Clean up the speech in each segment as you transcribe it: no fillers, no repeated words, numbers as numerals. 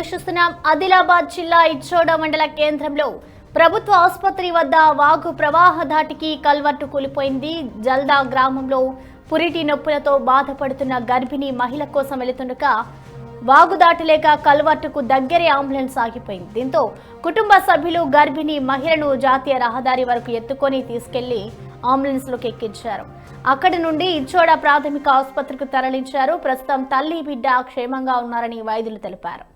వీక్షిస్తున్నాం. ఆదిలాబాద్ జిల్లా ఇచ్చోడ మండల కేంద్రంలో ప్రభుత్వ ఆసుపత్రి వద్ద వాగు ప్రవాహ ధాటికి కల్వర్టు కూలిపోయింది. జల్దా గ్రామంలో పురిటి నొప్పులతో బాధపడుతున్న గర్భిణీ మహిళ కోసం వెళుతుండగా వాగు దాటలేక కల్వర్టుకు దగ్గరే అంబులెన్స్ ఆగిపోయింది. దీంతో కుటుంబ సభ్యులు గర్భిణీ మహిళను జాతీయ రహదారి వరకు ఎత్తుకొని తీసుకెళ్లి అంబులెన్స్లోకి ఎక్కించారు. అక్కడి నుండి ఇచ్చోడ ప్రాథమిక ఆసుపత్రికి తరలించారు. ప్రస్తుతం తల్లి బిడ్డ క్షేమంగా ఉన్నారని వైద్యులు తెలిపారు.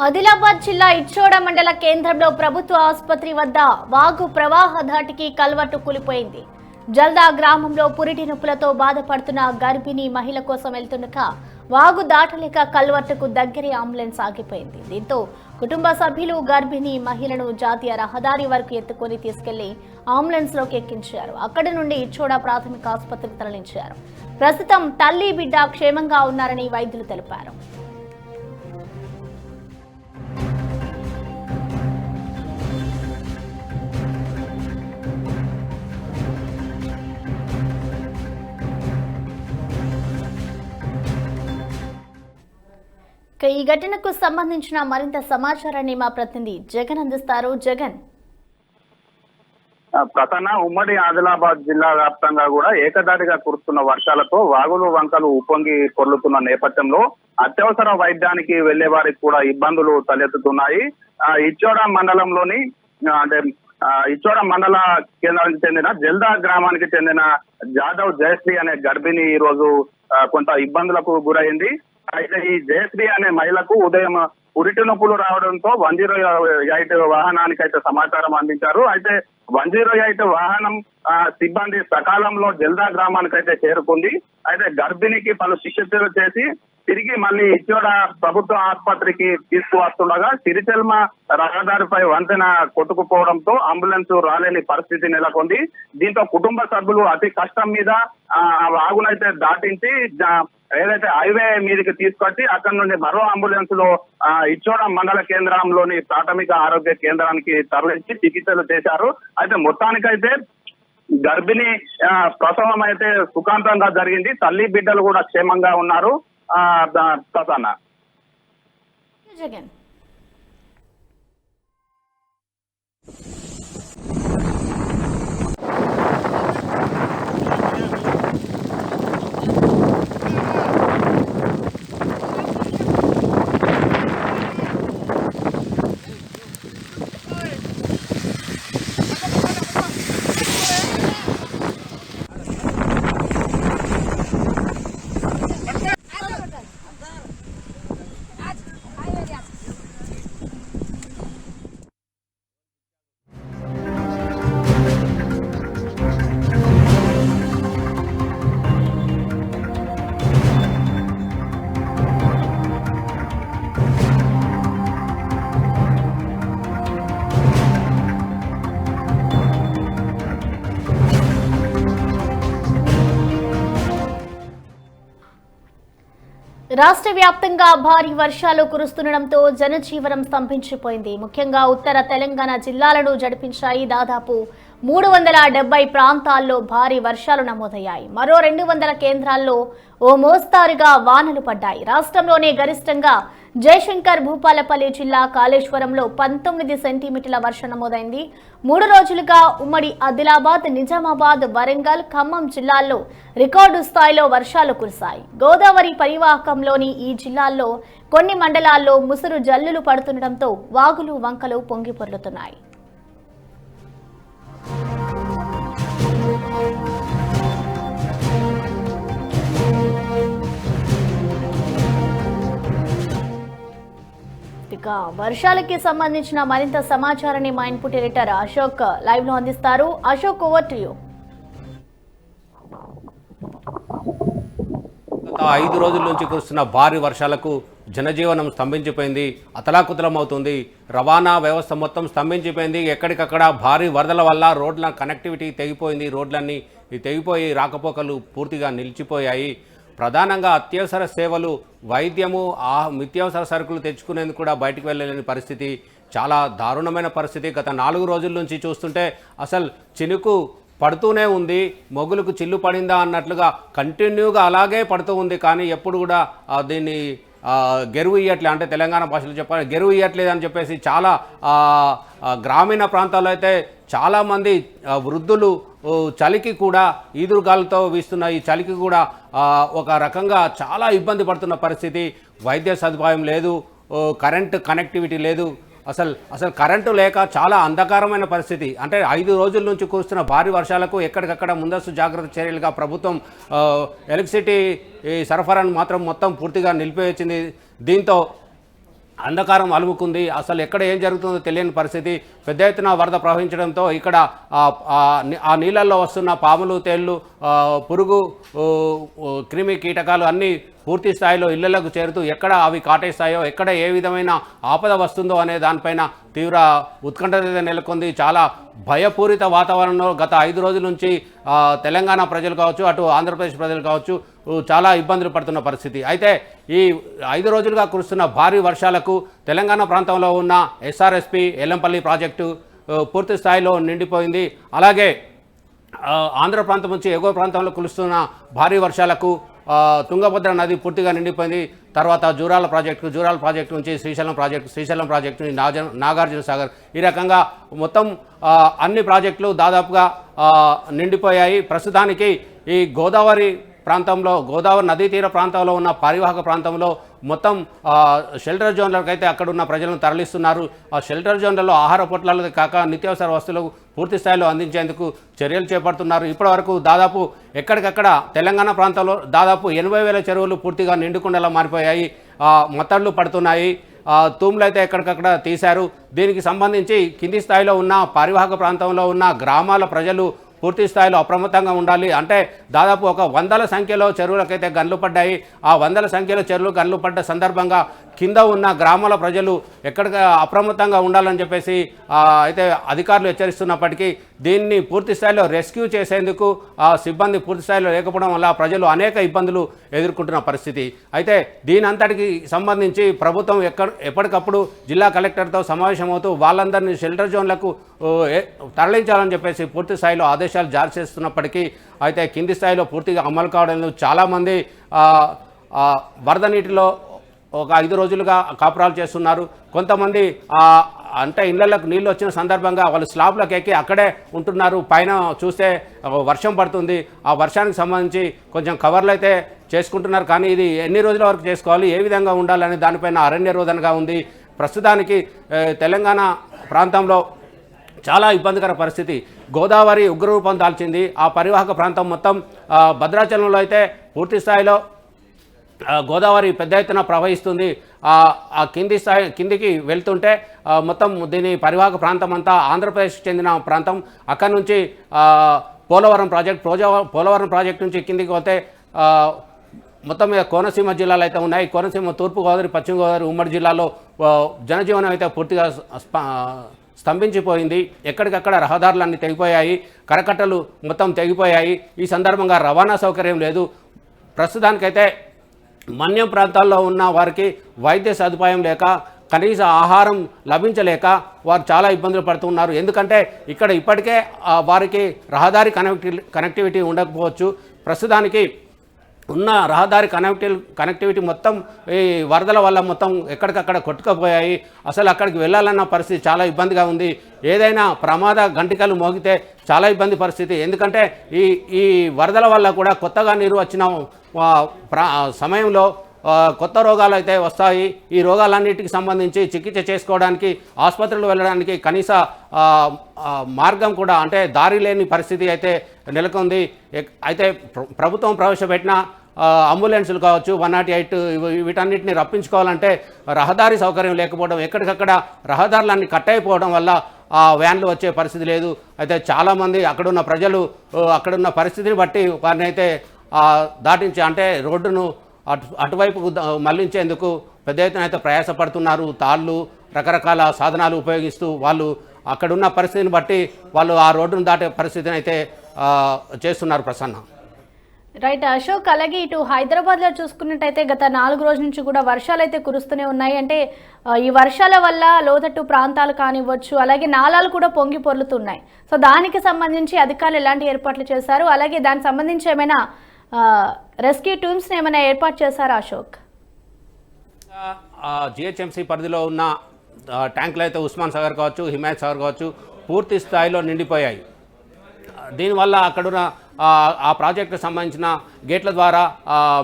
ఆదిలాబాద్ జిల్లా ఇచ్చోడ మండల కేంద్రంలో ప్రభుత్వ ఆసుపత్రి వద్ద వాగు ప్రవాహ ధాటికి కల్వర్టు కూలిపోయింది. జల్దా గ్రామంలో పురిటి నొప్పులతో బాధపడుతున్న గర్భిణీ మహిళ కోసం వెళ్తుండగా వాగు దాటలేక కల్వర్టుకు దగ్గరే అంబులెన్స్ ఆగిపోయింది. దీంతో కుటుంబ సభ్యులు గర్భిణీ మహిళను జాతీయ రహదారి వరకు ఎత్తుకొని తీసుకెళ్లి అంబులెన్స్లోకి ఎక్కించారు. అక్కడి నుండి ఇచ్చోడ ప్రాథమిక ఆసుపత్రికి తరలించారు. ప్రస్తుతం తల్లి బిడ్డ క్షేమంగా ఉన్నారని వైద్యులు తెలిపారు. ఈ ఘటనకు సంబంధించిన మరింత సమాచారాన్ని మా ప్రతినిధి జగన్ అందిస్తారు. జగన్, ప్రధాన ఉమ్మడి ఆదిలాబాద్ జిల్లా వ్యాప్తంగా కూడా ఏకదాటిగా కురుస్తున్న వర్షాలతో వాగులు వంకలు ఉప్పొంగి పొర్లుతున్న నేపథ్యంలో అత్యవసర వైద్యానికి వెళ్లే వారికి కూడా ఇబ్బందులు తలెత్తుతున్నాయి. ఇచ్చోడ మండలంలోని ఇచ్చోడ మండల కేంద్రానికి చెందిన జల్దా గ్రామానికి చెందిన జాదవ్ జయశ్రీ అనే గర్భిణి ఈ రోజు కొంత ఇబ్బందులకు గురైంది. అయితే ఈ జయశ్రీ అనే మహిళకు ఉదయం పురిటి నొప్పులు రావడంతో 108 వాహనానికి అయితే సమాచారం అందించారు. అయితే 108 వాహనం సిబ్బంది సకాలంలో జల్దా గ్రామానికి అయితే చేరుకుంది. అయితే గర్భిణికి పలు చికిత్సలు చేసి తిరిగి మళ్ళీ ఇచ్చోడ ప్రభుత్వ ఆసుపత్రికి తీసుకువస్తుండగా సిరిచెల్మ రహదారిపై వంతెన కొట్టుకుపోవడంతో అంబులెన్స్ రాలేని పరిస్థితి నెలకొంది. దీంతో కుటుంబ సభ్యులు అతి కష్టం మీద వాగునైతే దాటించి ఏదైతే హైవే మీదకి తీసుకొచ్చి అక్కడ నుండి మరో అంబులెన్స్ లో ఇచ్చోడ మండల కేంద్రంలోని ప్రాథమిక ఆరోగ్య కేంద్రానికి తరలించి చికిత్సలు చేశారు. అయితే మొత్తానికైతే గర్భిణి ప్రసవం అయితే సుఖాంతంగా జరిగింది. తల్లి బిడ్డలు కూడా క్షేమంగా ఉన్నారు. ప్రసన్న జగన్ రాష్ట్ర వ్యాప్తంగా భారీ వర్షాలు కురుస్తుండటంతో జనజీవనం స్తంభించిపోయింది. ముఖ్యంగా ఉత్తర తెలంగాణ జిల్లాలను జడిపించాయి. దాదాపు 370 ప్రాంతాల్లో భారీ వర్షాలు నమోదయ్యాయి. మరో 200 కేంద్రాల్లో ఓ మోస్తారుగా వానలు పడ్డాయి. రాష్ట్రంలోనే గరిష్టంగా జయశంకర్ భూపాలపల్లి జిల్లా కాళేశ్వరంలో 19 సెంటీమీటర్ల వర్షం నమోదైంది. 3 రోజులుగా ఉమ్మడి ఆదిలాబాద్, నిజామాబాద్, వరంగల్, ఖమ్మం జిల్లాల్లో రికార్డు స్థాయిలో వర్షాలు కురిశాయి. గోదావరి పరివాహకంలోని ఈ జిల్లాల్లో కొన్ని మండలాల్లో ముసురు జల్లులు పడుతుండటంతో వాగులు, వంకలు పొంగి పొర్లుతున్నాయి. ఇక వర్షాలకి సంబంధించిన మరింత సమాచారాన్ని మా ఇన్పుట్ ఎడిటర్ అశోక్ లైవ్ లో అందిస్తారు. Ashok, over to you. గత 5 రోజుల నుంచి కురుస్తున్న భారీ వర్షాలకు జనజీవనం స్తంభించిపోయింది, అతలాకుతలం అవుతుంది. రవాణా వ్యవస్థ మొత్తం స్తంభించిపోయింది. ఎక్కడికక్కడ భారీ వరదల వల్ల రోడ్ల కనెక్టివిటీ తెగిపోయింది. రోడ్లన్నీ తెగిపోయి రాకపోకలు పూర్తిగా నిలిచిపోయాయి. ప్రధానంగా అత్యవసర సేవలు, వైద్యము, నిత్యావసర సరుకులు తెచ్చుకునేందుకు కూడా బయటికి వెళ్ళలేని పరిస్థితి, చాలా దారుణమైన పరిస్థితి. గత 4 రోజుల నుంచి చూస్తుంటే అసలు చినుకు పడుతూనే ఉంది. మొగులకు చిల్లు పడిందా అన్నట్లుగా కంటిన్యూగా అలాగే పడుతూ ఉంది. కానీ ఎప్పుడు కూడా దీన్ని గెరువు ఇయ్యట్లేదు, అంటే తెలంగాణ భాషలో చెప్పాలి గెరువు ఇయ్యట్లేదు అని చెప్పేసి చాలా గ్రామీణ ప్రాంతాల్లో అయితే చాలామంది వృద్ధులు చలికి కూడా, ఈదురుగాలతో వీస్తున్న ఈ చలికి కూడా ఒక రకంగా చాలా ఇబ్బంది పడుతున్న పరిస్థితి. వైద్య సదుపాయం లేదు, కరెంటు కనెక్టివిటీ లేదు. అసలు కరెంటు లేక చాలా అంధకారమైన పరిస్థితి. అంటే 5 రోజుల నుంచి కురుస్తున్న భారీ వర్షాలకు ఎక్కడికక్కడ ముందస్తు జాగ్రత్త చర్యలుగా ప్రభుత్వం ఎలక్ట్రిసిటీ సరఫరాను మాత్రం మొత్తం పూర్తిగా నిలిపివేసింది. దీంతో అంధకారం అలుముకుంది. అసలు ఎక్కడ ఏం జరుగుతుందో తెలియని పరిస్థితి. పెద్ద ఎత్తున వరద ప్రవహించడంతో ఇక్కడ ఆ నీళ్ళల్లో వస్తున్న పాములు, తేళ్లు, పురుగు, క్రిమి కీటకాలు అన్నీ పూర్తి స్థాయిలో ఇళ్లలకు చేరుతూ ఎక్కడ అవి కాటేస్తాయో, ఎక్కడ ఏ విధమైన ఆపద వస్తుందో అనే దానిపైన తీవ్ర ఉత్కంఠ నెలకొంది. చాలా భయపూరిత వాతావరణంలో గత 5 రోజుల నుంచి తెలంగాణ ప్రజలు కావచ్చు, అటు ఆంధ్రప్రదేశ్ ప్రజలు కావచ్చు చాలా ఇబ్బందులు పడుతున్న పరిస్థితి. అయితే ఈ 5 రోజులుగా కురుస్తున్న భారీ వర్షాలకు తెలంగాణ ప్రాంతంలో ఉన్న ఎస్ఆర్ఎస్పి ఎల్లంపల్లి ప్రాజెక్టు పూర్తి స్థాయిలో నిండిపోయింది. అలాగే ఆంధ్ర ప్రాంతం నుంచి ఎగువ ప్రాంతంలో కురుస్తున్న భారీ వర్షాలకు తుంగభద్ర నది పూర్తిగా నిండిపోయింది. తర్వాత జూరాల ప్రాజెక్టు నుంచి శ్రీశైలం ప్రాజెక్టు నుంచి నాగార్జున సాగర్, ఈ రకంగా మొత్తం అన్ని ప్రాజెక్టులు దాదాపుగా నిండిపోయాయి. ప్రస్తుతానికి ఈ గోదావరి నదీ తీర ప్రాంతంలో ఉన్న పరివాహక ప్రాంతంలో మొత్తం షెల్టర్ జోన్లకు అయితే అక్కడ ఉన్న ప్రజలను తరలిస్తున్నారు. ఆ షెల్టర్ జోన్లలో ఆహార పొట్లాలకు కాక నిత్యావసర వస్తువులు పూర్తి స్థాయిలో అందించేందుకు చర్యలు చేపడుతున్నారు. ఇప్పటివరకు దాదాపు ఎక్కడికక్కడ తెలంగాణ ప్రాంతంలో దాదాపు 80,000 చెరువులు పూర్తిగా నిండుకుండలా మారిపోయాయి, మత్తళ్ళు పడుతున్నాయి. తూములు అయితే ఎక్కడికక్కడ తీశారు. దీనికి సంబంధించి కింది స్థాయిలో ఉన్న పరివాహక ప్రాంతంలో ఉన్న గ్రామాల ప్రజలు పూర్తి స్థాయిలో అప్రమత్తంగా ఉండాలి. అంటే దాదాపు ఒక 100ల సంఖ్యలో చెరువులకైతే గన్లు పడ్డాయి. ఆ 100ల సంఖ్యలో చెరువులు గన్లు పడ్డ సందర్భంగా కింద ఉన్న గ్రామాల ప్రజలు ఎక్కడికి అప్రమత్తంగా ఉండాలని చెప్పేసి అయితే అధికారులు హెచ్చరిస్తున్నప్పటికీ దీన్ని పూర్తి స్థాయిలో రెస్క్యూ చేసేందుకు సిబ్బంది పూర్తి స్థాయిలో లేకపోవడం వల్ల ప్రజలు అనేక ఇబ్బందులు ఎదుర్కొంటున్న పరిస్థితి. అయితే దీని అంతటికి సంబంధించి ప్రభుత్వం ఎప్పటికప్పుడు జిల్లా కలెక్టర్తో సమావేశమవుతూ వాళ్ళందరినీ షెల్టర్ జోన్లకు తరలించాలని చెప్పేసి పూర్తి స్థాయిలో ఆదేశాలు జారీ చేస్తున్నప్పటికీ అయితే కింది స్థాయిలో పూర్తిగా అమలు కావడం లేదు. చాలామంది వరద నీటిలో ఒక 5 రోజులుగా కాపురాలు చేస్తున్నారు. కొంతమంది అంటే ఇళ్లకు నీళ్ళు వచ్చిన సందర్భంగా వాళ్ళు స్లాబ్లకు ఎక్కి అక్కడే ఉంటున్నారు. పైన చూస్తే వర్షం పడుతుంది, ఆ వర్షానికి సంబంధించి కొంచెం కవర్లు అయితే చేసుకుంటున్నారు. కానీ ఇది ఎన్ని రోజుల వరకు చేసుకోవాలి, ఏ విధంగా ఉండాలని దానిపైన అరణ్య రోదనగా ఉంది. ప్రస్తుతానికి తెలంగాణ ప్రాంతంలో చాలా ఇబ్బందికర పరిస్థితి. గోదావరి ఉగ్రరూపం దాల్చింది. ఆ పరివాహక ప్రాంతం మొత్తం భద్రాచలంలో అయితే పూర్తి స్థాయిలో గోదావరి పెద్ద ఎత్తున ప్రవహిస్తుంది. ఆ కిందికి వెళ్తుంటే మొత్తం దీని పరివాహక ప్రాంతం అంతా ఆంధ్రప్రదేశ్కి చెందిన ప్రాంతం. అక్కడి నుంచి పోలవరం ప్రాజెక్ట్ నుంచి కిందికి పోతే మొత్తం మీద కోనసీమ జిల్లాలు అయితే ఉన్నాయి. కోనసీమ, తూర్పుగోదావరి, పశ్చిమ గోదావరి ఉమ్మడి జిల్లాలో జనజీవనం అయితే పూర్తిగా స్తంభించిపోయింది. ఎక్కడికక్కడ రహదారులన్నీ తెగిపోయాయి, కరకట్టలు మొత్తం తెగిపోయాయి. ఈ సందర్భంగా రవాణా సౌకర్యం లేదు. ప్రస్తుతానికైతే మన్యం ప్రాంతాల్లో ఉన్న వారికి వైద్య సదుపాయం లేక, కనీస ఆహారం లభించలేక వారు చాలా ఇబ్బందులు పడుతున్నారు. ఎందుకంటే ఇక్కడ ఇప్పటికే వారికి రహదారి కనెక్టివిటీ ఉండకపోవచ్చు. ప్రస్తుతానికి ఉన్న రహదారి కనెక్టివిటీ మొత్తం ఈ వరదల వల్ల మొత్తం ఎక్కడికక్కడ కొట్టుకుపోయాయి. అసలు అక్కడికి వెళ్ళాలన్న పరిస్థితి చాలా ఇబ్బందిగా ఉంది. ఏదైనా ప్రమాద గంటికలు మోగితే చాలా ఇబ్బంది పరిస్థితి. ఎందుకంటే ఈ వరదల వల్ల కూడా కొత్తగా నీరు వచ్చిన సమయంలో కొత్త రోగాలు అయితే వస్తాయి. ఈ రోగాలన్నిటికి సంబంధించి చికిత్స చేసుకోవడానికి ఆసుపత్రులు వెళ్ళడానికి కనీస మార్గం కూడా అంటే దారి లేని పరిస్థితి అయితే నెలకొంది. అయితే ప్రభుత్వం ప్రవేశపెట్టిన అంబులెన్సులు కావచ్చు 108 వీటన్నిటిని రప్పించుకోవాలంటే రహదారి సౌకర్యం లేకపోవడం, ఎక్కడికక్కడ రహదారులన్నీ కట్ అయిపోవడం వల్ల ఆ వ్యాన్లు వచ్చే పరిస్థితి లేదు. అయితే చాలామంది అక్కడున్న ప్రజలు అక్కడున్న పరిస్థితిని బట్టి వారిని అయితే దాటించి అంటే రోడ్డును అటువైపు మళ్లించేందుకు పెద్ద ఎత్తున అయితే ప్రయాసపడుతున్నారు. తాళ్ళు రకరకాల సాధనాలు ఉపయోగిస్తూ వాళ్ళు అక్కడున్న పరిస్థితిని బట్టి వాళ్ళు ఆ రోడ్డును దాటే పరిస్థితిని అయితే చేస్తున్నారు. ప్రసన్న. రైట్ అశోక్, అలాగే ఇటు హైదరాబాద్లో చూసుకున్నట్టయితే గత 4 రోజుల నుంచి కూడా వర్షాలు అయితే కురుస్తూనే ఉన్నాయి. అంటే ఈ వర్షాల వల్ల లోతట్టు ప్రాంతాలు కానివ్వచ్చు, అలాగే నాలాలు కూడా పొంగి పొర్లుతున్నాయి. సో దానికి సంబంధించి అధికారులు ఎలాంటి ఏర్పాట్లు చేశారు, అలాగే దానికి సంబంధించి ఏమైనా రెస్క్యూ టీమ్స్ని ఏమైనా ఏర్పాటు చేశారా అశోక్? జిహెచ్ఎంసీ పరిధిలో ఉన్న ట్యాంకులు అయితే ఉస్మాన్ సాగర్ కావచ్చు, హిమాయత్ సాగర్ కావచ్చు పూర్తి స్థాయిలో నిండిపోయాయి. దీనివల్ల అక్కడున్న ఆ ప్రాజెక్టుకు సంబంధించిన గేట్ల ద్వారా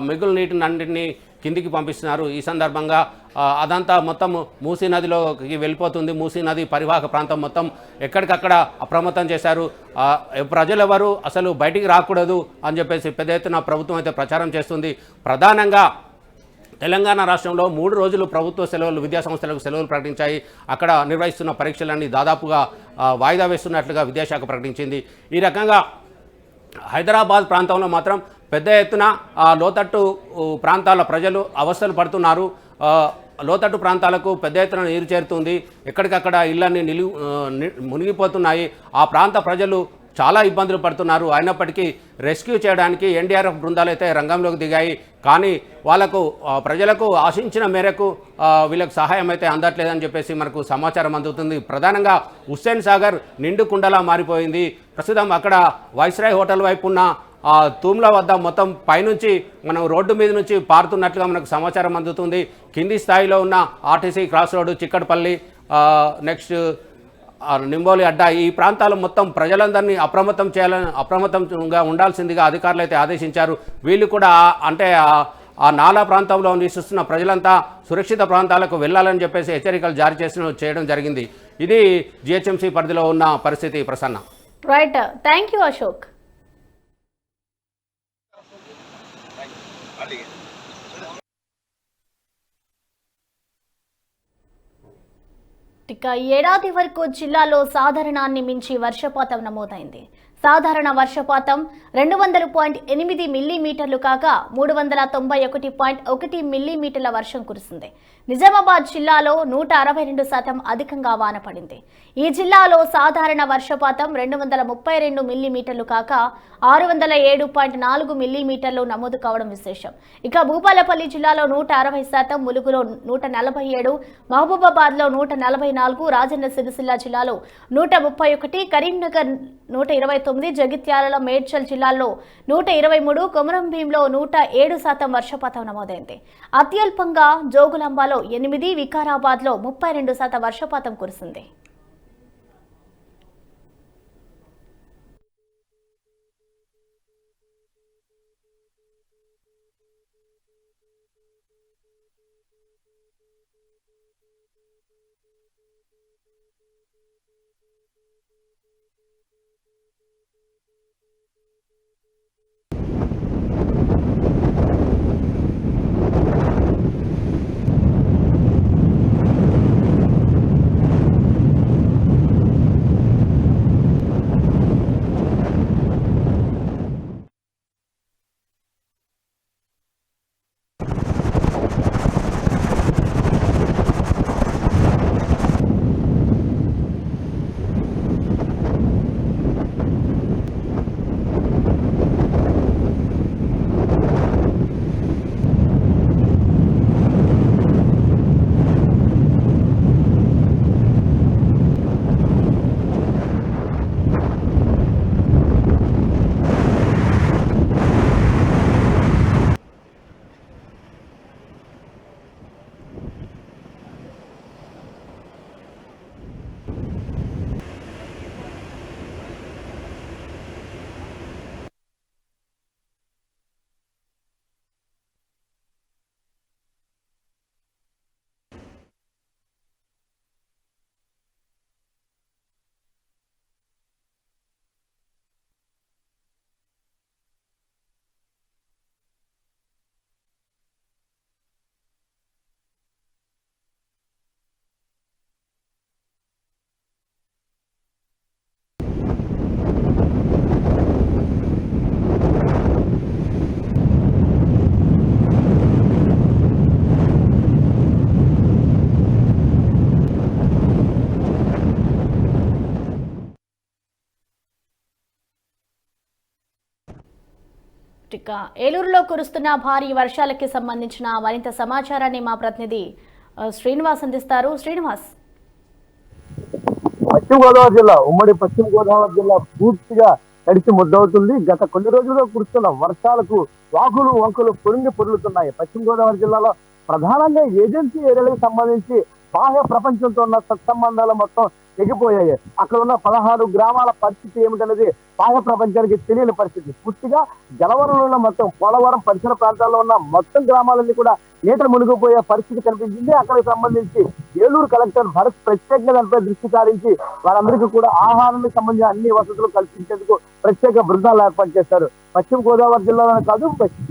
మిగులు నీటిని కిందికి పంపిస్తున్నారు. ఈ సందర్భంగా అదంతా మొత్తం మూసీ నదిలోకి వెళ్ళిపోతుంది. మూసీ నది పరివాహక ప్రాంతం మొత్తం ఎక్కడికక్కడ అప్రమత్తం చేశారు. ప్రజలెవరు అసలు బయటికి రాకూడదు అని చెప్పేసి పెద్ద ఎత్తున ప్రభుత్వం అయితే ప్రచారం చేస్తుంది. ప్రధానంగా తెలంగాణ రాష్ట్రంలో 3 రోజులు ప్రభుత్వ సెలవులు, విద్యాసంస్థలకు సెలవులు ప్రకటించాయి. అక్కడ నిర్వహిస్తున్న పరీక్షలన్నీ దాదాపుగా వాయిదా వేస్తున్నట్లుగా విద్యాశాఖ ప్రకటించింది. ఈ రకంగా హైదరాబాద్ ప్రాంతంలో మాత్రం పెద్ద ఎత్తున లోతట్టు ప్రాంతాల ప్రజలు అవస్థలు పడుతున్నారు. లోతట్టు ప్రాంతాలకు పెద్ద ఎత్తున నీరు చేరుతుంది. ఎక్కడికక్కడ ఇళ్ళన్నీ మునిగిపోతున్నాయి. ఆ ప్రాంత ప్రజలు చాలా ఇబ్బందులు పడుతున్నారు. అయినప్పటికీ రెస్క్యూ చేయడానికి ఎన్డీఆర్ఎఫ్ బృందాలు అయితే రంగంలోకి దిగాయి. కానీ వాళ్ళకు ప్రజలకు ఆశించిన మేరకు వీళ్ళకు సహాయం అయితే అందట్లేదని చెప్పేసి మనకు సమాచారం అందుతుంది. ప్రధానంగా హుస్సేన్ సాగర్ నిండు కుండలా మారిపోయింది. ప్రస్తుతం అక్కడ వైస్రాయ్ హోటల్ వైపు ఉన్న తూమ్ల వద్ద మొత్తం పైనుంచి మనం రోడ్డు మీద నుంచి పారుతున్నట్లుగా మనకు సమాచారం అందుతుంది. కింది స్థాయిలో ఉన్న RTC cross road, Chikkadpally, next Nimboli Adda, ఈ ప్రాంతాలు మొత్తం ప్రజలందరినీ అప్రమత్తంగా ఉండాల్సిందిగా అధికారులు అయితే ఆదేశించారు. వీళ్ళు కూడా అంటే ఆ నాలా ప్రాంతంలో నివసిస్తున్న ప్రజలంతా సురక్షిత ప్రాంతాలకు వెళ్ళాలని చెప్పేసి హెచ్చరికలు జారీ చేయడం జరిగింది. ఇది జిహెచ్ఎంసీ పరిధిలో ఉన్న పరిస్థితి. Prasanna. Right, thank you Ashok. ఇక ఏడాది వరకు జిల్లాలో సాధారణాన్ని మించి వర్షపాతం నమోదైంది. సాధారణ వర్షపాతం 200.8 మిల్లీమీటర్లు కాగా 391.1 మిల్లీమీటర్ల వర్షం కురిసింది. నిజామాబాద్ జిల్లాలో 162% అధికంగా వాన పడింది. ఈ జిల్లాలో సాధారణ వర్షపాతం 232 మిల్లీమీటర్లు కాగా 607.4 మిల్లీమీటర్లు నమోదు కావడం విశేషం. ఇక భూపాలపల్లి జిల్లాలో 160%, ములుగులో 147, మహబూబాబాద్లో 144, రాజన్న సిరిసిల్ల జిల్లాలో 131, కరీంనగర్ 129, జగిత్యాలలో, మేడ్చల్ జిల్లాల్లో 123, కొమరంభీంలో 107% వర్షపాతం నమోదైంది. అత్యల్పంగా జోగులాంబలో 8, వికారాబాద్లో 32% వర్షపాతం కురిసింది. ఇక ఏలూరులో కురుస్తున్న భారీ వర్షాలకి సంబంధించిన మరింత సమాచారాన్ని మా ప్రతినిధి శ్రీనివాస్ అందిస్తారు. శ్రీనివాస్, పశ్చిమ గోదావరి జిల్లా పశ్చిమ గోదావరి జిల్లా పూర్తిగా తడిసి ముద్దవుతుంది. గత కొన్ని రోజులుగా కురుస్తున్న వర్షాలకు వాగులు వంకలు పొరులుతున్నాయి. పశ్చిమ గోదావరి జిల్లాలో ప్రధానంగా ఏజెన్సీ ఏరియాలకు సంబంధించి బాహ్య ప్రపంచంతో ఉన్న సత్సంబంధాలు మొత్తం తెగిపోయాయి. అక్కడ ఉన్న 16 గ్రామాల పరిస్థితి ఏమిటనేది బాహ్య ప్రపంచానికి తెలియని పరిస్థితి. పూర్తిగా జలవనరుల మొత్తం పోలవరం పరిసర ప్రాంతాల్లో ఉన్న మొత్తం గ్రామాలన్నీ కూడా నీట మునిగిపోయే పరిస్థితి కనిపించింది. అక్కడికి సంబంధించి ఏలూరు కలెక్టర్ భరత్ ప్రత్యేకంగా దానిపై దృష్టి సారించి వారందరికీ కూడా ఆహారానికి సంబంధించిన అన్ని వసతులు కల్పించేందుకు ప్రత్యేక బృందాలు ఏర్పాటు చేశారు. పశ్చిమ గోదావరి జిల్లాలోనే కాదు,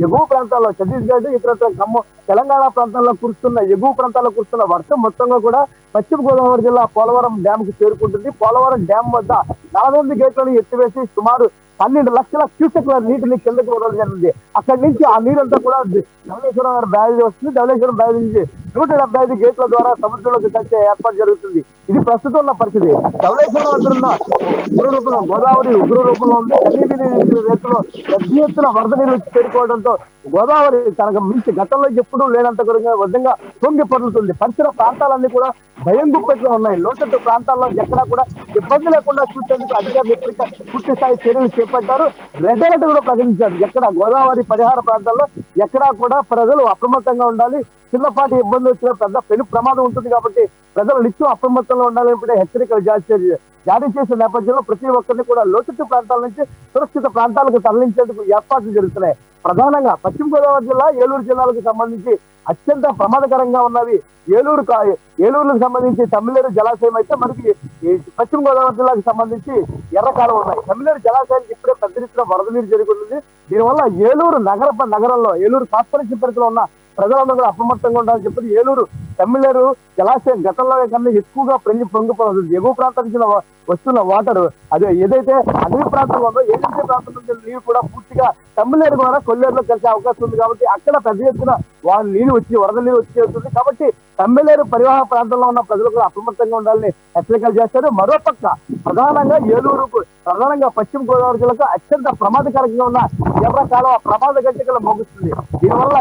ఎగువ ప్రాంతాల్లో ఛత్తీస్గఢ్, ఇతర ఖమ్మం, తెలంగాణ ప్రాంతాల్లో కురుస్తున్న ఎగువ ప్రాంతాల్లో కురుస్తున్న వర్షం మొత్తంగా కూడా పశ్చిమ గోదావరి జిల్లా పోలవరం డ్యామ్ కు చేరుకుంటుంది. పోలవరం డ్యామ్ వద్ద 48 గేట్లను ఎత్తివేసి సుమారు 12 లక్షల క్యూసెక్ల నీటిని కిందకి వదలడం జరిగింది. అక్కడి నుంచి ఆ నీరంతా కూడా ధవళేశ్వరం బ్యారేజ్ వస్తుంది. ధవళేశ్వరం బ్యారేజ్ నుంచి 175 గేట్ల ద్వారా సముద్రంలోకి కలిసే ఏర్పాటు జరుగుతుంది. ఇది ప్రస్తుతం ఉన్న పరిస్థితి. ధవళేశ్వరం వద్ద ఉన్న ఉగ్ర రూపంలో గోదావరి ఉగ్ర రూపంలో ఉంది. కన్నీటి రేతులో పెద్ద ఎత్తున వరద నీరు వచ్చి చేరుకోవడంతో గోదావరి తనకు మించి గతంలో ఎప్పుడూ లేనంత విధంగా పొంగి పొర్లుతుంది. పరిసర ప్రాంతాలన్నీ కూడా భయం గుప్పెట్లో ఉన్నాయి. లోతట్టు ప్రాంతాల్లో ఎక్కడా కూడా ఇబ్బంది లేకుండా చూసేందుకు అధికారులు పూర్తి స్థాయి చర్యలు చేపట్టారు. రెడ్ అలర్ట్ కూడా ప్రకటించారు. ఎక్కడ గోదావరి పరిహార ప్రాంతాల్లో ఎక్కడా కూడా ప్రజలు అప్రమత్తంగా ఉండాలి. చిన్నపాటి ఇబ్బంది వచ్చినా పెను ప్రమాదం ఉంటుంది కాబట్టి ప్రజలు నిత్యం అప్రమత్తంగా ఉండాలని హెచ్చరికలు జారీ చేసిన నేపథ్యంలో ప్రతి ఒక్కరిని కూడా లోతట్టు ప్రాంతాల నుంచి సురక్షిత ప్రాంతాలకు తరలించేందుకు ఏర్పాట్లు జరుగుతున్నాయి. ప్రధానంగా పశ్చిమ గోదావరి జిల్లా, ఏలూరు జిల్లాలకు సంబంధించి అత్యంత ప్రమాదకరంగా ఉన్నవి ఏలూరుకు సంబంధించి తమ్మిలేరు జలాశయం అయితే మనకి పశ్చిమ గోదావరి జిల్లాకు సంబంధించి ఎర్రకాలం ఉన్నాయి. తమ్మిలేరు జలాశయానికి ఇప్పుడే పెద్ద రీతిలో వరద నీరు జరుగుతుంది. దీనివల్ల ఏలూరు నగరంలో ఏలూరు కార్పొరేషన్ పరిధిలో ఉన్న ప్రజలందరూ కూడా అప్రమత్తంగా ఉండాలని చెప్పి ఏలూరు తమ్మిలేరు జలాశయం గతంలో కన్నా ఎక్కువగా పొంగిపోతుంది. ఎగువ ప్రాంతం నుంచి వస్తున్న వాటర్ అదే ఏదైతే అడవి ప్రాంతంలో ఉందో ఏజెన్సీ ప్రాంతం నుంచి నీరు కూడా పూర్తిగా తమ్మిలేరు ద్వారా కొల్లేరులో కలిసే అవకాశం ఉంది. కాబట్టి అక్కడ పెద్ద ఎత్తున వరద నీరు వచ్చి చేరుతుంది. కాబట్టి తమ్మిలేరు పరివాహక ప్రాంతంలో ఉన్న ప్రజలు కూడా అప్రమత్తంగా ఉండాలని హెచ్చరికలు చేస్తారు. మరోపక్క ప్రధానంగా పశ్చిమ గోదావరి జిల్లాకు అత్యంత ప్రమాదకరంగా ఉన్న ఎర్రకాలం ప్రమాద గట్టికలు మోగుస్తుంది. దీనివల్ల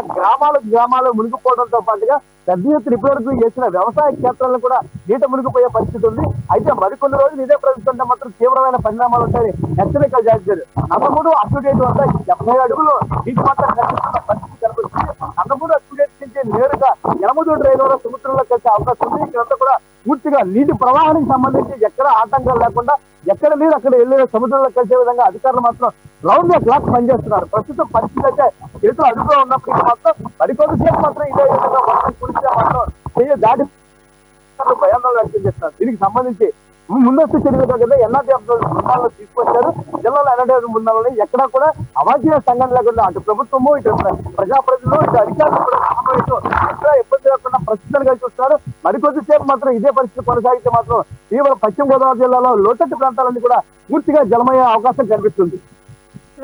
గ్రామాలు మునిగిపోవడంతో పాటుగా పెద్ద ఎత్తున ఇప్పటివరకు చేసిన వ్యవసాయ క్షేత్రాలను కూడా నీట మునిగిపోయే పరిస్థితి ఉంది. అయితే మరికొన్ని రోజులు ఇదే ప్రస్తుతం మాత్రం తీవ్రమైన పరిణామాలు ఉంటాయని హెచ్చరికలు చేశారు. నందమూరు అప్డేట్ వద్ద 70 అడుగులు నీటి మాత్రం కనిపిస్తున్న పరిస్థితి కనిపిస్తుంది. నందమూరు అప్డేట్ నుంచి నేరుగా యనమదూరు డ్రైవర్ సముద్రంలో కలిసే అవకాశం ఉంది. ఇక్కడంతా కూడా పూర్తిగా నీటి ప్రవాహానికి సంబంధించి ఎక్కడ ఆటంకాలు లేకుండా ఎక్కడ నీరు అక్కడ వెళ్ళి సముద్రంలో కలిసే విధంగా అధికారులు మాత్రం రౌండ్ ద క్లాక్ పనిచేస్తున్నారు. ప్రస్తుతం పరిస్థితి అయితే చేతులు అదుపులో ఉన్నప్పటికీ మాత్రం మరికొంతసేపు మాత్రం ఇదే విధంగా వర్షం కురిస్తే మాత్రం దాటి భయాందోళన వ్యక్తం చేస్తున్నారు. దీనికి సంబంధించి ముందస్తు చర్యల దగ్గర ఎన్ఆర్టీ బృందాలను తీసుకొచ్చారు. జిల్లాలో ఎన్ఆర్టీ బృందాలని ఎక్కడా కూడా అవాంఛనీయ సంఘటన లేకుండా అటు ప్రభుత్వము, ఇటు ప్రజాప్రతినిధులు, ఇటు అధికారులు కూడా సమావేశం ఎక్కడ ఇబ్బంది లేకుండా పరిస్థితులు కలిసి వస్తారు. మరికొద్దిసేపు మాత్రం ఇదే పరిస్థితి కొనసాగితే మాత్రం తీవ్ర పశ్చిమ గోదావరి జిల్లాలో లోతట్టు ప్రాంతాలన్నీ కూడా పూర్తిగా జలమయ్యే అవకాశం కనిపిస్తుంది.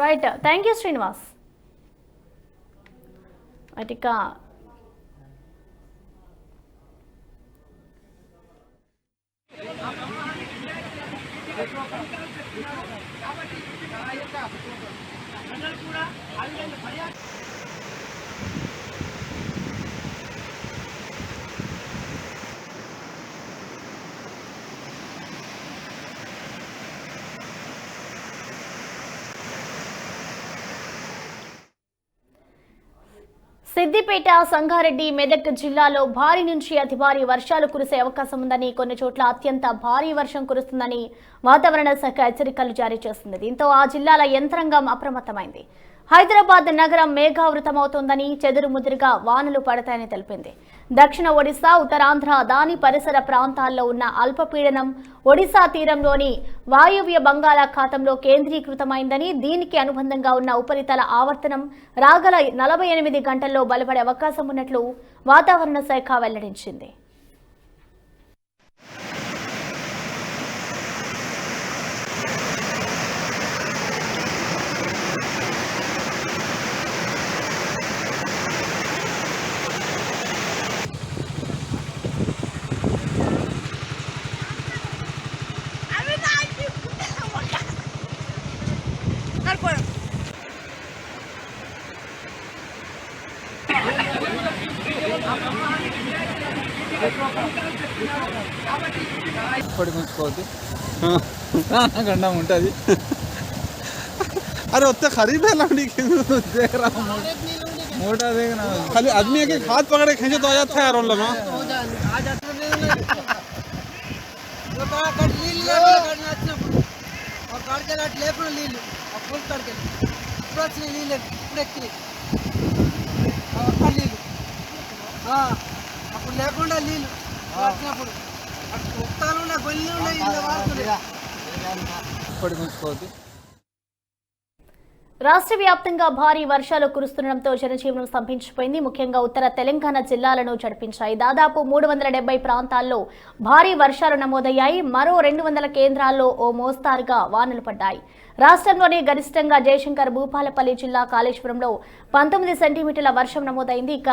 Right, thank you Srinivas. ఇక సిద్దిపేట, సంగారెడ్డి, మెదక్ జిల్లాలో భారీ నుంచి అతి భారీ వర్షాలు కురిసే అవకాశం ఉందని, కొన్ని చోట్ల అత్యంత భారీ వర్షం కురుస్తుందని వాతావరణ శాఖ హెచ్చరికలు జారీ చేస్తుంది. దీంతో ఆ జిల్లాల యంత్రాంగం అప్రమత్తమైంది. హైదరాబాద్ నగరం మేఘావృతమవుతోందని, చెదురుముదురుగా వానలు పడతాయని తెలిపింది. దక్షిణ ఒడిశా, ఉత్తరాంధ్ర, దాని పరిసర ప్రాంతాల్లో ఉన్న అల్పపీడనం ఒడిశా తీరంలోని వాయువ్య బంగాళాఖాతంలో కేంద్రీకృతమైందని, దీనికి అనుబంధంగా ఉన్న ఉపరితల ఆవర్తనం రాగల 48 గంటల్లో బలపడే అవకాశం ఉన్నట్లు వాతావరణ శాఖ వెల్లడించింది. ఇప్పటికి ఉంచుకోవద్దు గండం ఉంటుంది अरे उतना खरीब है लकड़ी की देख रहा हूँ मोटा देखना खाली आदमी के हाथ पकड़े खींचे तो आ जाता है यार उन लोगों అప్పుడు లేకుండా నీళ్ళు వచ్చినప్పుడు ఉత్తాలు ఉన్నాయి గొల్లి ఉన్నాయి ఇప్పటికి ఉంచుకోవద్దు రాష్ట్ర వ్యాప్తంగా భారీ వర్షాలు కురుస్తుండటంతో జనజీవనం స్తంభించిపోయింది. ముఖ్యంగా ఉత్తర తెలంగాణ జిల్లాలను చడిపించాయి. దాదాపు 370 ప్రాంతాల్లో భారీ వర్షాలు నమోదయ్యాయి. మరో 200 కేంద్రాల్లో ఓ మోస్తారుగా వానలు పడ్డాయి. రాష్ట్రంలోనే గరిష్టంగా జయశంకర్ భూపాలపల్లి జిల్లా కాళేశ్వరంలో 19 సెంటీమీటర్ల వర్షం నమోదైంది. ఇక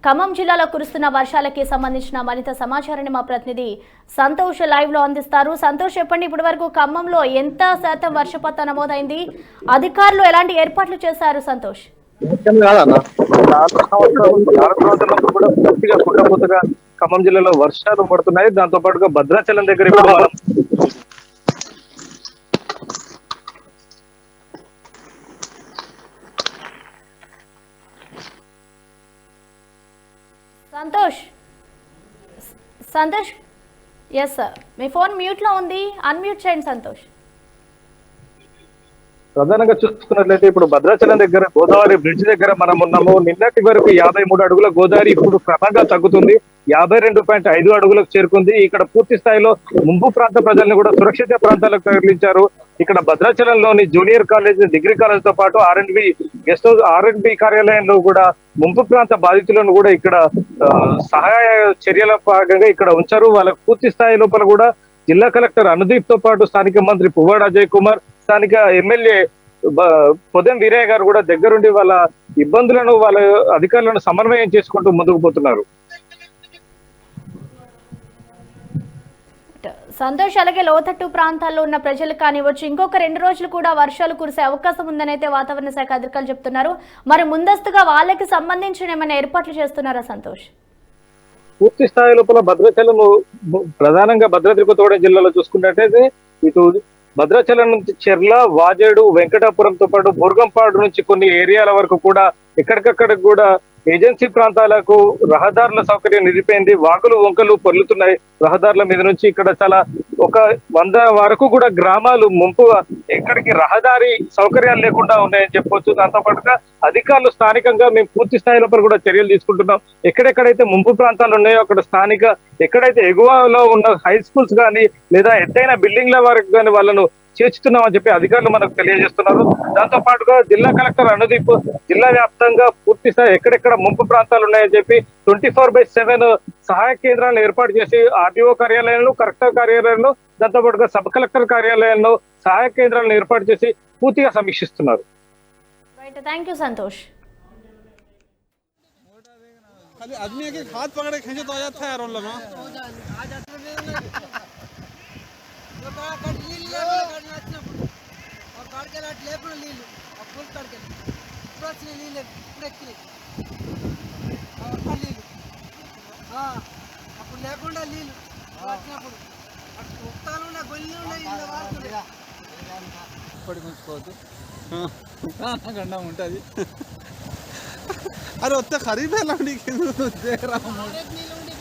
ఖమ్మం జిల్లాలో కురుస్తున్న వర్షాలకి సంబంధించిన మరింత సమాచారాన్ని మా ప్రతినిధి సంతోష్ లైవ్ లో అందిస్తారు. సంతోష్, చెప్పండి, ఇప్పటి వరకు ఖమ్మంలో ఎంత శాతం వర్షపాతం నమోదైంది? అధికారులు ఎలాంటి ఏర్పాట్లు చేశారు? సంతోష్, కూడా ఖమ్మం జిల్లాలో వర్షాలు పడుతున్నాయి. దాంతో పాటుగా భద్రాచలం దగ్గర ఇప్పుడు మనం సంతోష్ ఎస్ సార్, మీ ఫోన్ మ్యూట్ లో ఉంది, అన్మ్యూట్ చేయండి సంతోష్. ప్రధానంగా చూసుకున్నట్లయితే ఇప్పుడు భద్రాచలం దగ్గర గోదావరి బ్రిడ్జ్ దగ్గర మనం ఉన్నాము. నిన్నటి వరకు 53 అడుగుల గోదావరి ఇప్పుడు క్రమంగా తగ్గుతుంది, 52.5 అడుగులకు చేరుకుంది. ఇక్కడ పూర్తి స్థాయిలో ముంపు ప్రాంత ప్రజల్ని కూడా సురక్షిత ప్రాంతాలకు తరలించారు. ఇక్కడ భద్రాచలంలోని జూనియర్ కాలేజ్, డిగ్రీ కాలేజ్ తో పాటు ఆర్ఎండ్బి గెస్ట్ హౌస్, ఆర్ఎండ్బి కార్యాలయంలో కూడా ముంపు ప్రాంత బాధితులను కూడా ఇక్కడ సహాయ చర్యల భాగంగా ఇక్కడ ఉంచారు. వాళ్ళకు పూర్తి స్థాయి లోపల కూడా జిల్లా కలెక్టర్ అనుదీప్ తో పాటు స్థానిక మంత్రి పువ్వాడ అజయ్ కుమార్, స్థానిక ఎమ్మెల్యే పొదెం వీరయ్య గారు కూడా దగ్గరుండి వాళ్ళ ఇబ్బందులను, వాళ్ళ అధికారులను సమన్వయం చేసుకుంటూ ముందుకు పోతున్నారు. సంతోష్, అలాగే లోతట్టు ప్రాంతాల్లో ఉన్న ప్రజలు కానివచ్చు, ఇంకొక 2 రోజులు కూడా వర్షాలు కురిసే అవకాశం ఉందని అయితే వాతావరణ శాఖ అధికారులు చెప్తున్నారు. మరి ముందస్తుగా వాళ్ళకి సంబంధించిన ఏమైనా ఏర్పాట్లు చేస్తున్నారా సంతోష్? పూర్తి స్థాయి లోపల భద్రాచలం, ప్రధానంగా భద్రాద్రి కొత్తగూడెం జిల్లాలో చూసుకున్నట్టయితే ఇటు భద్రాచలం నుంచి చెర్ల, వాజేడు, వెంకటాపురంతో పాటు బుర్గంపాడు నుంచి కొన్ని ఏరియాల వరకు కూడా ఎక్కడికక్కడ కూడా ఏజెన్సీ ప్రాంతాలకు రహదారుల సౌకర్యం నిలిపోయింది. వాగులు వంకలు పొర్లుతున్నాయి రహదారుల మీద నుంచి. ఇక్కడ చాలా ఒక 100 వరకు కూడా గ్రామాలు ముంపు, ఎక్కడికి రహదారి సౌకర్యాలు లేకుండా ఉన్నాయని చెప్పొచ్చు. దాంతో పాటుగా అధికారులు స్థానికంగా మేము పూర్తి స్థాయిలో కూడా చర్యలు తీసుకుంటున్నాం. ఎక్కడెక్కడైతే ముంపు ప్రాంతాలు ఉన్నాయో అక్కడ స్థానిక ఎక్కడైతే ఎగువలో ఉన్న హై స్కూల్స్ కానీ లేదా ఎత్తైన బిల్డింగ్ల వరకు కానీ వాళ్ళను చేర్చుతున్నామని చెప్పి అధికారులు మనకు తెలియజేస్తున్నారు. దాంతో పాటుగా జిల్లా కలెక్టర్ అనుదీప్ జిల్లా వ్యాప్తంగా పూర్తి స్థాయి ఎక్కడెక్కడ ముంపు ప్రాంతాలు ఉన్నాయని చెప్పి 24/7 సహాయ కేంద్రాలను ఏర్పాటు చేసి ఆర్డీఓ కార్యాలయంలో, కలెక్టర్ కార్యాలయంలో, దాంతో పాటుగా సబ్ కలెక్టర్ కార్యాలయంలో సహాయ కేంద్రాలను ఏర్పాటు చేసి పూర్తిగా సమీక్షిస్తున్నారు. Thank you Santosh. खाली आदमी के हाथ पकड़े खींचे तो आ जाता है यार उन लोगों అప్పుడు లేకుండా నీళ్ళు వచ్చినప్పుడు ఉత్తాలు ఉన్నాయి గొల్లి ఉన్నాయి ఇప్పటికి ఉంచుకోవద్దు గండం ఉంటుంది अरे उतना खरीब है लकड़ी की देख रहा हूँ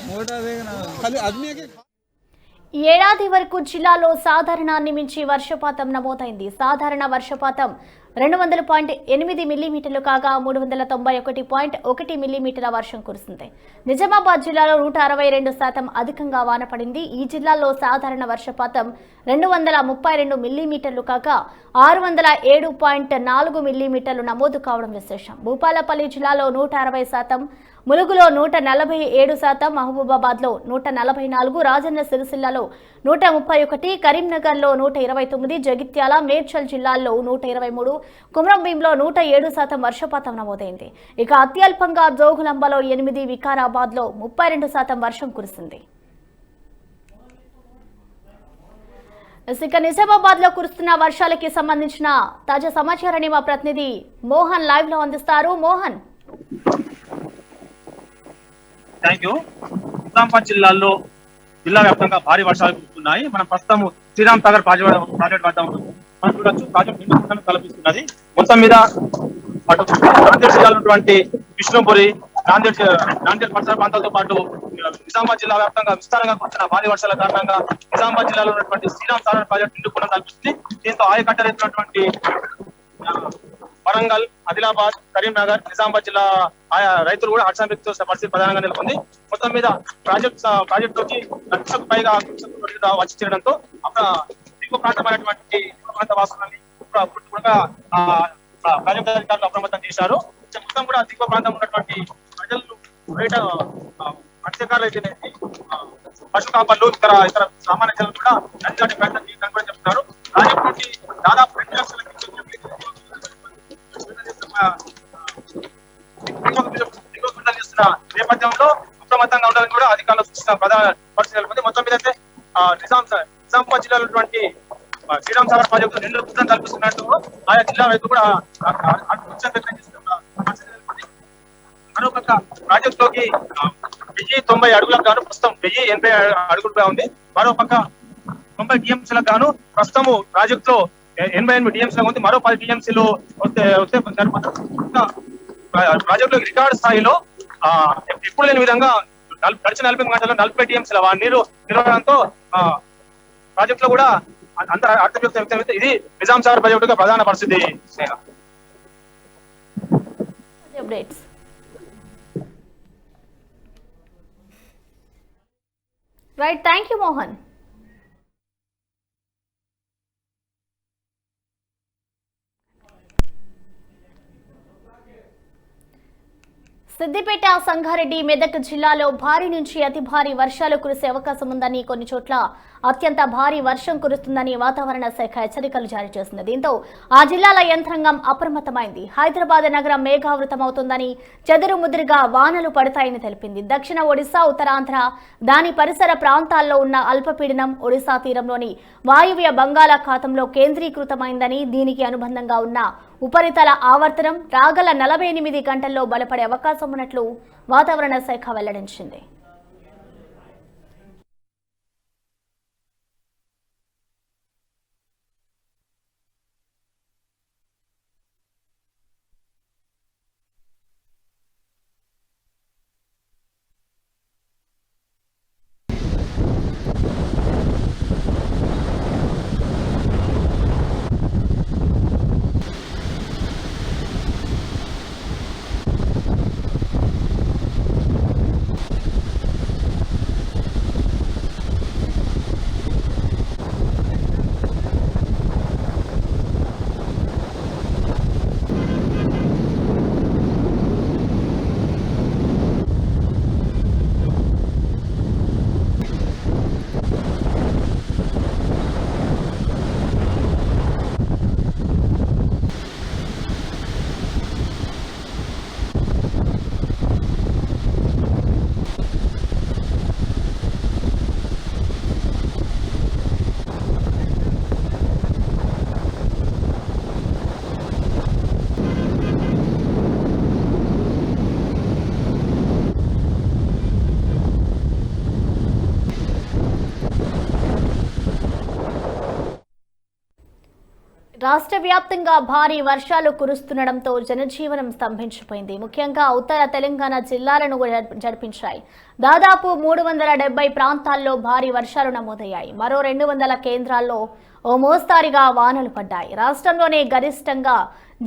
मोटा देखना खाली आदमी के ఈ ఏడాది వరకు జిల్లాలో సాధారణాన్ని మించి వర్షపాతం నమోదైంది. సాధారణ వర్షపాతం 200.8 మిల్లీమీటర్లు కాగా 391.1 మిల్లీమీటర్ల వర్షం కురిసింది. నిజామాబాద్ జిల్లాలో 162% అధికంగా వాన పడింది. ఈ జిల్లాలో సాధారణ వర్షపాతం 232 మిల్లీమీటర్లు కాగా 607.4 మిల్లీమీటర్లు నమోదు కావడం విశేషం. భూపాలపల్లి జిల్లాలో 160%, ములుగులో 147%, మహబూబాబాద్ లో 144, రాజన్న సిరిసిల్లలో 131, కరీంనగర్లో 129, జగిత్యాల, మేడ్చల్ జిల్లాల్లో 123, కుమ్రంభీంలో 107% వర్షపాతం నమోదైంది. ఇక అత్యల్పంగా జోగులాంబలో 8, వికారాబాద్ లో 32% వర్షం కురిసింది. ఇక నిజామాబాద్ లో కురుస్తున్న వర్షాలకి సంబంధించిన తాజా సమాచారాన్ని మా ప్రతినిధి మోహన్ లైవ్ లో అందిస్తారు. Mohan, thank you. నిజామాబాద్ జిల్లాలో జిల్లా వ్యాప్తంగా భారీ వర్షాలు కురుస్తున్నాయి. మనం ప్రస్తుతం శ్రీరామ్ సాగర్ ప్రాజెక్ట్ వద్ద మనం చూడొచ్చు. ప్రాజెక్ట్ నిండుకుండను తలపిస్తున్నది. మొత్తం మీద అటు నాందేడ్ జిల్లాలో ఉన్నటువంటి విష్ణుపురి, నాందేడ్ పరిసర ప్రాంతాలతో పాటు నిజామాబాద్ జిల్లా వ్యాప్తంగా విస్తారంగా కురిసిన భారీ వర్షాల కారణంగా నిజామాబాద్ జిల్లాలో ఉన్నటువంటి శ్రీరామ్ సాగర్ ప్రాజెక్ట్ నిండుకుండను తలపిస్తుంది. దీంతో ఆయకట్టరైనటువంటి వరంగల్, ఆదిలాబాద్, కరీంనగర్, నిజామాబాద్ జిల్లా ఆయా రైతులు కూడా హర్షాంతో పరిస్థితి ప్రధానంగా నెలకొంది. మొత్తం మీద ప్రాజెక్టులోకి లక్షకు పైగా వచ్చి చేరడంతో అక్కడ దిగువ ప్రాంతమైనటువంటి ప్రాంత వాసులని కూడా ప్రాజెక్టు అధికారులు అప్రమత్తం చేశారు. మొత్తం కూడా దిగువ ప్రాంతం ఉన్నటువంటి ప్రజలు బయట మత్స్యకారులు అయితే పశు కాపర్లు ఇతర సామాన్య జనులు కూడా నది దాటి ప్రయత్నం చేయాలని కూడా చెప్తున్నారు. ప్రాజెక్టు నుండి దాదాపు 2 లక్షల చేస్తున్న నేపథ్యంలో అప్రమత్తంగా ఉండాలని కూడా అధికారులు సూచిస్తున్న ప్రధాన పరిస్థితులు. మొత్తం మీద అయితే నిజామాబాద్ జిల్లాలో ఉన్నటువంటి శ్రీరామ్ సాగర్ ప్రాజెక్టు నిండు గుంటను కల్పిస్తున్నట్టు ఆయా జిల్లా రైతులు కూడా మరోపక్క ప్రాజెక్టులోకి 1090 అడుగులకు గాను ప్రస్తుతం 1080 అడుగులుగా ఉంది. మరోపక్క 90 టీఎంసీలకు గాను ప్రస్తుతము ప్రాజెక్టులో 88 టీఎంసీలు ఉంది. మరో 10 టీఎంసీలు వస్తే ప్రాజెక్టులో రికార్డు స్థాయిలో ఎప్పుడు లేని విధంగా గడిచిన 40 గంటల్లో 40 టీఎంసీల నీరు నిలవడంతో ప్రాజెక్టులో కూడా అంత అర్థవ్యక్తం. ఇది నిజాం సాగర్ ప్రాజెక్టుగా ప్రధాన పరిస్థితి. Right, thank you Mohan. Siddipet, Sangareddy, Medak జిల్లాలో భారీ నుంచి అతి భారీ వర్షాలు కురిసే అవకాశం ఉందని, కొన్ని చోట్ల అత్యంత భారీ వర్షం కురుస్తుందని వాతావరణ శాఖ హెచ్చరికలు జారీ చేసింది. దీంతో ఆ జిల్లాల యంత్రాంగం అప్రమత్తమైంది. హైదరాబాద్ నగరం మేఘావృతమవుతుందని, చెదురుముదురుగా వానలు పడతాయని తెలిపింది. దక్షిణ ఒడిశా, ఉత్తరాంధ్ర, దాని పరిసర ప్రాంతాల్లో ఉన్న అల్పపీడనం ఒడిశా తీరంలోని వాయువ్య బంగాళాఖాతంలో కేంద్రీకృతమైందని, దీనికి అనుబంధంగా ఉన్న ఉపరితల ఆవర్తనం రాగల 48 గంటల్లో బలపడే అవకాశం ఉన్నట్లు వాతావరణ శాఖ వెల్లడించింది. రాష్ట్ర వ్యాప్తంగా భారీ వర్షాలు కురుస్తుండటంతో జనజీవనం స్తంభించిపోయింది. ముఖ్యంగా ఉత్తర తెలంగాణ జిల్లాలను జడిపించాయి. దాదాపు 370 ప్రాంతాల్లో భారీ వర్షాలు నమోదయ్యాయి. మరో 200 కేంద్రాల్లో ఓ మోస్తారిగా వానలు పడ్డాయి. రాష్ట్రంలోనే గరిష్టంగా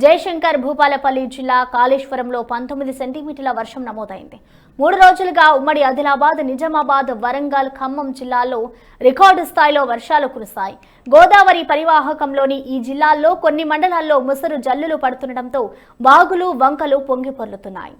జయశంకర్ భూపాలపల్లి జిల్లా కాళేశ్వరంలో 19 సెంటీమీటర్ల వర్షం నమోదైంది. 3 రోజులుగా ఉమ్మడి ఆదిలాబాద్, నిజామాబాద్, వరంగల్, ఖమ్మం జిల్లాల్లో రికార్డు స్థాయిలో వర్షాలు కురిశాయి. గోదావరి పరివాహకంలోని ఈ జిల్లాల్లో కొన్ని మండలాల్లో ముసరు జల్లులు పడుతుండటంతో వాగులు, వంకలు పొంగి పొర్లుతున్నాయి.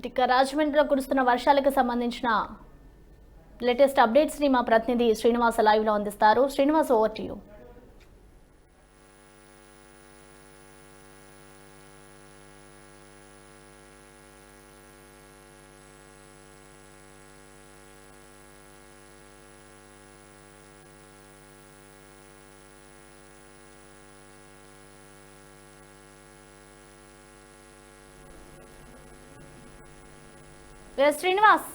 ఇక రాజమండ్రిలో కురుస్తున్న వర్షాలకు సంబంధించిన లేటెస్ట్ అప్డేట్స్ ని మా ప్రతినిధి శ్రీనివాస లైవ్ లో అందిస్తారు. Srinivas, over to you. Srinivas,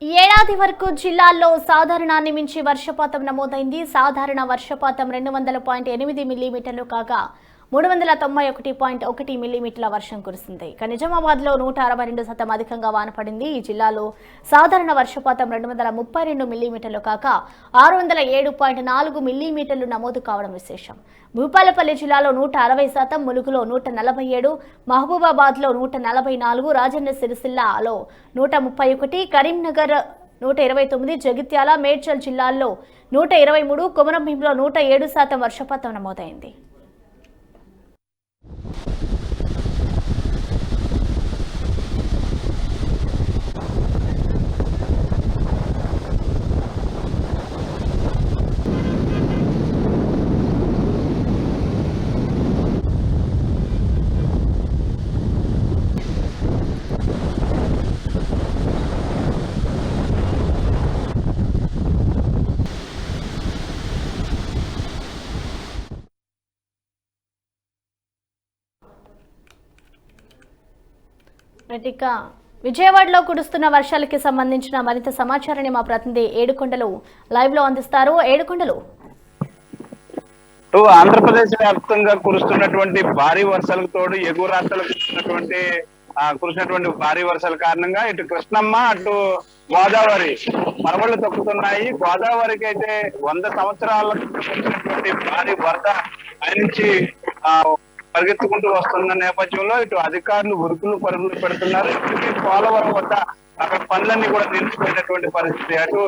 ఈ ఏడాది వరకు జిల్లాల్లో సాధారణాన్ని మించి వర్షపాతం నమోదైంది. సాధారణ వర్షపాతం 200.8 మిల్లీమీటర్లు కాగా 391.1 మిల్లీమీటర్ల వర్షం కురిసింది. ఇక నిజామాబాద్ లో 162% అధికంగా వాన పడింది. ఈ జిల్లాలో సాధారణ వర్షపాతం 232 మిల్లీమీటర్లు కాగా 607.4 మిల్లీమీటర్లు నమోదు కావడం విశేషం. భూపాలపల్లి జిల్లాలో 160%, ములుగులో 147, మహబూబాబాద్ లో 144, రాజన్న సిరిసిల్లలో 131, కరీంనగర్ 129, జగిత్యాల, మేడ్చల్ జిల్లాల్లో 123, కొమరంభీంలో 107% వర్షపాతం నమోదైంది. ఇక విజయవాడలో కురుస్తున్న వర్షాలకి సంబంధించిన మరింత సమాచారాన్ని మా ప్రతినిధి ఏడుకొండలు లైవ్ లో అందిస్తారు. ఏడుకొండలు, ఆంధ్రప్రదేశ్ వ్యాప్తంగా కురుస్తున్నటువంటి భారీ వర్షాలకు తోడు ఎగువ రాష్ట్రాలకు కురిసినటువంటి భారీ వర్షాల కారణంగా ఇటు కృష్ణమ్మ అటు గోదావరి పరవళ్లు తొక్కుతున్నాయి. గోదావరికి అయితే 100 సంవత్సరాలకు కురిసినటువంటి భారీ వరద నుంచి పరిగెత్తుకుంటూ వస్తున్న నేపథ్యంలో ఇటు అధికారులు ఉరుకులు పరుగులు పెడుతున్నారు. ఇప్పటికీ పోలవరం వద్ద అక్కడ పనులన్నీ కూడా నిలిచిపోయినటువంటి పరిస్థితి. అటు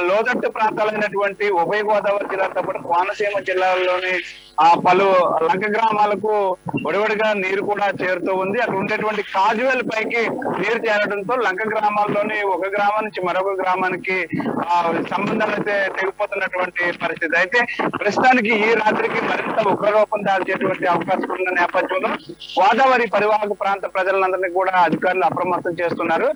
లోతట్టు ప్రాంతాలైనటువంటి ఉభయ గోదావరి జిల్లాతో పాటు కోనసీమ జిల్లాలోని పలు లంక గ్రామాలకు ఒడివడిగా నీరు కూడా చేరుతూ ఉంది. అక్కడ ఉండేటువంటి కాజువేల్ పైకి నీరు చేరడంతో లంక గ్రామాల్లోని ఒక గ్రామం నుంచి మరొక గ్రామానికి సంబంధాలు అయితే తెగిపోతున్నటువంటి పరిస్థితి. అయితే ప్రస్తుతానికి ఈ రాత్రికి మరింత ఉగ్రరూపం దాల్చేటువంటి అవకాశం ఉన్న నేపథ్యంలో గోదావరి పరివాహక ప్రాంత ప్రజలందరినీ కూడా అధికారులు అప్రమత్తం చేస్తున్నారు.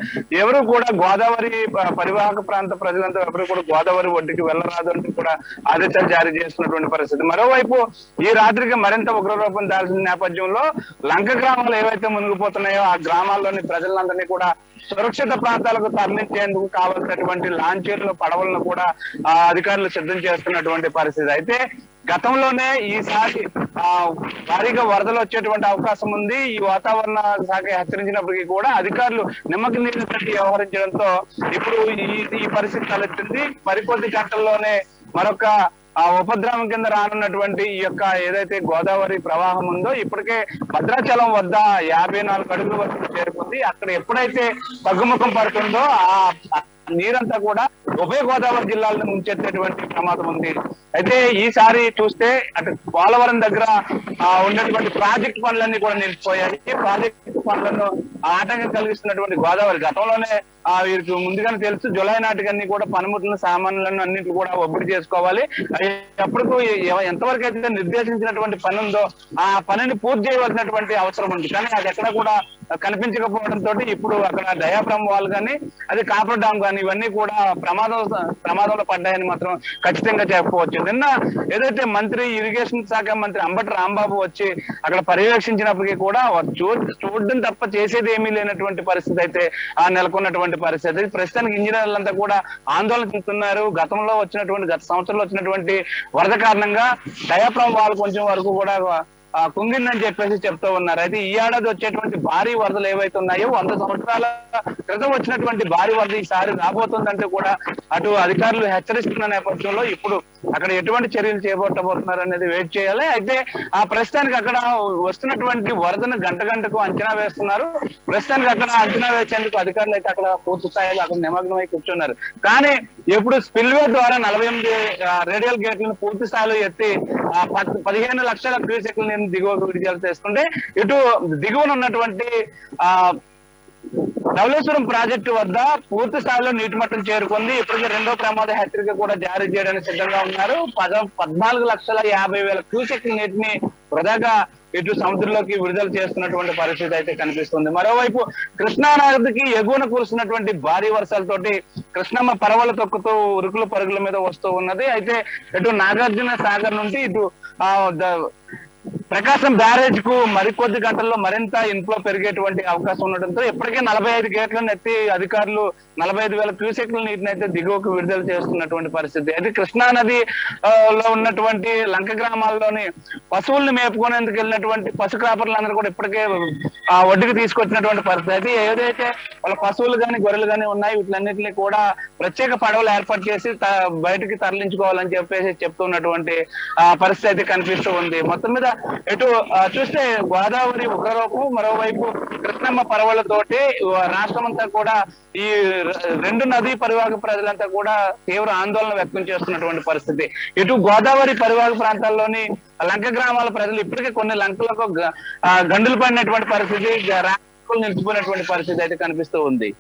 ఎవరు కూడా గోదావరి పరివాహక ప్రాంత ప్రజలంతా ఎవరు కూడా గోదావరి ఒడ్డుకి వెళ్ళరాదు అంటూ కూడా ఆదేశాలు జారీ చేస్తున్నటువంటి పరిస్థితి. మరోవైపు ఈ రాత్రికి మరింత ఉగ్రరూపం దాల్చిన నేపథ్యంలో లంక గ్రామాలు ఏవైతే మునిగిపోతున్నాయో ఆ గ్రామాల్లోని ప్రజలందరినీ కూడా సురక్షిత ప్రాంతాలకు తరలించేందుకు కావాల్సినటువంటి లాంచీర్లు పడవలను కూడా అధికారులు సిద్ధం చేస్తున్నటువంటి పరిస్థితి. అయితే గతంలోనే ఈసారి భారీగా వరదలు వచ్చేటువంటి అవకాశం ఉంది. ఈ వాతావరణ శాఖ హెచ్చరించినప్పటికీ కూడా అధికారులు నిమ్మకి నీళ్లు కట్టి వ్యవహరించడంతో ఇప్పుడు ఈ పరిస్థితి తలెత్తింది. మరికొద్ది గంటల్లోనే మరొక ఉపద్రవం కింద రానున్నటువంటి ఈ యొక్క ఏదైతే గోదావరి ప్రవాహం ఉందో ఇప్పటికే భద్రాచలం వద్ద 54 అడుగుల వరకు చేరుకుంది. అక్కడ ఎప్పుడైతే తగ్గుముఖం పడుతుందో ఆ నీరంతా కూడా ఉభయ గోదావరి జిల్లాలను ముంచెత్తేటువంటి ప్రమాదం ఉంది. అయితే ఈసారి చూస్తే అటు పోలవరం దగ్గర ఉన్నటువంటి ప్రాజెక్ట్ పనులన్నీ కూడా నిలిచిపోయాయి. ప్రాజెక్ట్ పనులను ఆటంకం కలిగిస్తున్నటువంటి గోదావరి గతంలోనే వీరికి ముందుగానే తెలుసు జులై నాటికన్నీ కూడా పనిముట్లను సామాన్లను అన్నింటిని కూడా ఒబ్బడి చేసుకోవాలి. ఎప్పటికూ ఎంతవరకు అయితే నిర్దేశించినటువంటి పని ఉందో ఆ పనిని పూర్తి చేయవలసినటువంటి అవసరం ఉంది. కానీ అది ఎక్కడ కూడా కనిపించకపోవడంతో ఇప్పుడు అక్కడ డయాఫ్రమ్ వాల్ కానీ అది కాపర్ డామ్ కానీ ఇవన్నీ కూడా ప్రమాదంలో పడ్డాయని మాత్రం ఖచ్చితంగా చెప్పుకోవచ్చు. నిన్న ఏదైతే మంత్రి ఇరిగేషన్ శాఖ మంత్రి అంబటి రాంబాబు వచ్చి అక్కడ పర్యవేక్షించినప్పటికీ కూడా చూడడం తప్ప చేసేది ఏమీ లేనటువంటి పరిస్థితి అయితే నెలకొన్నటువంటి పరిస్థితి. ప్రస్తుతానికి ఇంజనీర్లంతా కూడా ఆందోళన చెందుతున్నారు. గత సంవత్సరంలో వచ్చినటువంటి వరద కారణంగా డయాఫ్రమ్ వాల్ కొంచెం వరకు కూడా కుంగిందని చెప్పేసి చెప్తూ ఉన్నారు. అయితే ఈ ఏడాది వచ్చేటువంటి భారీ వరదలు ఏవైతే ఉన్నాయో 100 సంవత్సరాల క్రితం వచ్చినటువంటి భారీ వరద ఈసారి రాబోతుందంటే కూడా అటు అధికారులు హెచ్చరిస్తున్న నేపథ్యంలో ఇప్పుడు అక్కడ ఎటువంటి చర్యలు చేపట్టబోతున్నారు అనేది వెయిట్ చేయాలి. అయితే ఆ ప్రస్తుతానికి అక్కడ వస్తున్నటువంటి వరదను గంటకు అంచనా వేస్తున్నారు. ప్రస్తుతానికి అక్కడ అంచనా వేసేందుకు అధికారులు అయితే అక్కడ పూర్తి స్థాయిలో అక్కడ నిమగ్నమై కూర్చున్నారు. కానీ ఎప్పుడు స్పిల్వే ద్వారా 48 రేడియల్ గేట్లను పూర్తి స్థాయిలో ఎత్తి 15 లక్షల క్యూసెక్ల నీరు దిగువకు విడుదల చేసుకుంటే ఇటు దిగువన ఉన్నటువంటి ధవళేశ్వరం ప్రాజెక్టు వద్ద పూర్తి స్థాయిలో నీటి మట్టం చేరుకుంది. ఇప్పటికే 2వ ప్రమాద హెచ్చరిక కూడా జారీ చేయడానికి సిద్ధంగా ఉన్నారు. 14,50,000 క్యూసెక్ల నీటిని వృధాగా ఇటు సముద్రంలోకి విడుదల చేస్తున్నటువంటి పరిస్థితి అయితే కనిపిస్తుంది. మరోవైపు కృష్ణా నదికి ఎగువన కురుస్తున్నటువంటి భారీ వర్షాలతోటి కృష్ణమ్మ పరవలు తొక్కుతూ ఉరుకులు పరుగుల మీద వస్తూ ఉన్నది. అయితే ఇటు నాగార్జున సాగర్ నుండి ఇటు ప్రకాశం బ్యారేజ్ కు మరికొద్ది గంటల్లో మరింత ఇన్ఫ్లో పెరిగేటువంటి అవకాశం ఉండడంతో ఇప్పటికే 45 గేట్లను ఎత్తి అధికారులు 45,000 క్యూసెక్ల నీటిని అయితే దిగువకు విడుదల చేస్తున్నటువంటి పరిస్థితి. అయితే కృష్ణా నది లో ఉన్నటువంటి లంక గ్రామాల్లోని పశువుల్ని మేపుకునేందుకు వెళ్ళినటువంటి పశు కాపర్లందరూ కూడా ఇప్పటికే ఒడ్డుకు తీసుకొచ్చినటువంటి పరిస్థితి. అయితే ఏదైతే వాళ్ళ పశువులు కానీ గొర్రెలు కానీ ఉన్నాయి వీటిలన్నింటినీ కూడా ప్రత్యేక పడవలు ఏర్పాటు చేసి బయటకి తరలించుకోవాలని చెప్పేసి చెప్తున్నటువంటి పరిస్థితి అయితే కనిపిస్తూ ఉంది. మొత్తం మీద ఇటు చూస్తే గోదావరి ఉగ్రరూపం, మరోవైపు కృష్ణమ్మ పరవళ్లతోటి రాష్ట్రం అంతా కూడా ఈ 2 నదీ పరివాహక ప్రజలంతా కూడా తీవ్ర ఆందోళన వ్యక్తం చేస్తున్నటువంటి పరిస్థితి. ఇటు గోదావరి పరివాహక ప్రాంతాల్లోని లంక గ్రామాల ప్రజలు ఇప్పటికే కొన్ని లంకలకు గండులు పడినటువంటి పరిస్థితి, రాష్ట్రాలు నిలిచిపోయినటువంటి పరిస్థితి అయితే కనిపిస్తూ ఉంది.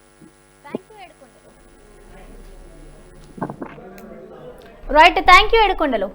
Right, thank you Yedukondalu.